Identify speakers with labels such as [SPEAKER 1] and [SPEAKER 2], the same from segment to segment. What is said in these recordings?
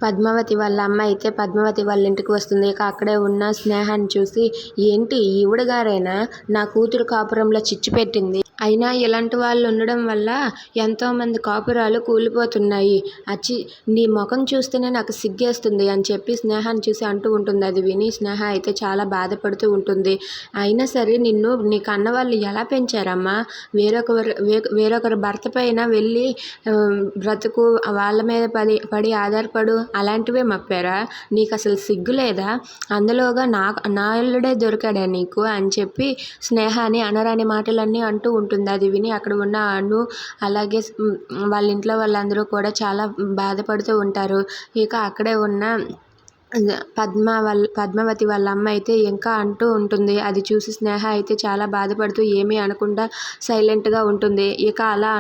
[SPEAKER 1] పద్మావతి వాళ్ళ అమ్మ అయితే పద్మావతి వాళ్ళ ఇంటికి వస్తుంది. ఇక అక్కడే ఉన్న స్నేహాన్ని చూసి, ఏంటి ఈవిడ గారేనా నా కూతురు కాపురంలో చిచ్చు పెట్టింది? అయినా ఇలాంటి వాళ్ళు ఉండడం వల్ల ఎంతోమంది కాపురాలు కూలిపోతున్నాయి. అచ్చి నీ ముఖం చూస్తేనే నాకు సిగ్గేస్తుంది అని చెప్పి స్నేహాన్ని చూసి అంటూ ఉంటుంది. అది విని స్నేహ అయితే చాలా బాధపడుతూ ఉంటుంది. అయినా సరే నిన్ను నీ కన్న వాళ్ళు ఎలా పెంచారమ్మా? వేరొకరి భర్త పైన వెళ్ళి బ్రతుకు వాళ్ళ మీద పడి ఆధారపడు అలాంటివే మప్పారా? నీకు అసలు సిగ్గు లేదా? అందులోగా నా అల్లుడే దొరికాడా నీకు అని చెప్పి స్నేహాని అనరాని మాటలన్నీ అంటూ ఉంటుంది. అది విని అక్కడ ఉన్న అను అలాగే వాళ్ళ ఇంట్లో వాళ్ళందరూ కూడా చాలా బాధపడుతూ ఉంటారు. ఇక అక్కడే ఉన్న పద్మావతి వాళ్ళ అమ్మ అయితే ఇంకా అంటూ ఉంటుంది. అది చూసి స్నేహ అయితే చాలా బాధపడుతూ ఏమీ అనకుండా సైలెంట్గా ఉంటుంది. ఇక అలా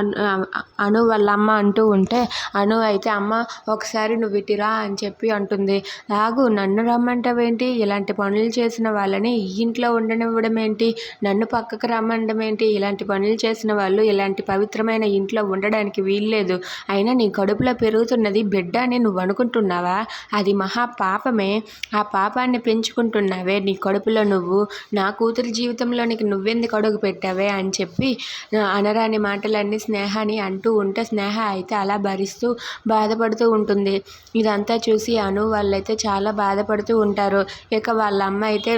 [SPEAKER 1] అను వాళ్ళ అమ్మ అంటూ ఉంటే అను అయితే అమ్మ ఒకసారి నువ్వు ఇటురా అని చెప్పి అంటుంది. ఆగు, నన్ను రమ్మంటావేంటి? ఇలాంటి పనులు చేసిన వాళ్ళని ఈ ఇంట్లో ఉండనివ్వడం ఏంటి? నన్ను పక్కకు రమ్మనడం ఏంటి? ఇలాంటి పనులు చేసిన వాళ్ళు ఇలాంటి పవిత్రమైన ఇంట్లో ఉండడానికి వీల్లేదు. అయినా నీ కడుపులో పెరుగుతున్నది బిడ్డ అని నువ్వు అనుకుంటున్నావా? అది మహా పాపమే. ఆ పాపాన్ని పెంచుకుంటున్నావే నీ కడుపులో నువ్వు. నా కూతురి జీవితంలో నీకు నువ్వెందుకు అడుగు పెట్టావే అని చెప్పి అనరాని మాటలన్నీ స్నేహాని అంటూ ఉంటే స్నేహ అయితే అలా భరిస్తూ బాధపడుతూ ఉంటుంది. ఇదంతా చూసి అను వాళ్ళైతే చాలా బాధపడుతూ ఉంటారు. ఇక వాళ్ళ అమ్మ అయితే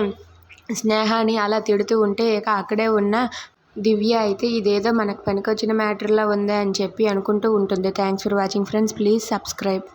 [SPEAKER 1] స్నేహాని అలా తిడుతూ ఉంటే ఇక అక్కడే ఉన్న దివ్య అయితే ఇదేదో మనకు పనికొచ్చిన మ్యాటర్లా ఉందా అని చెప్పి అనుకుంటూ ఉంటుంది. Thanks for watching friends. Please subscribe.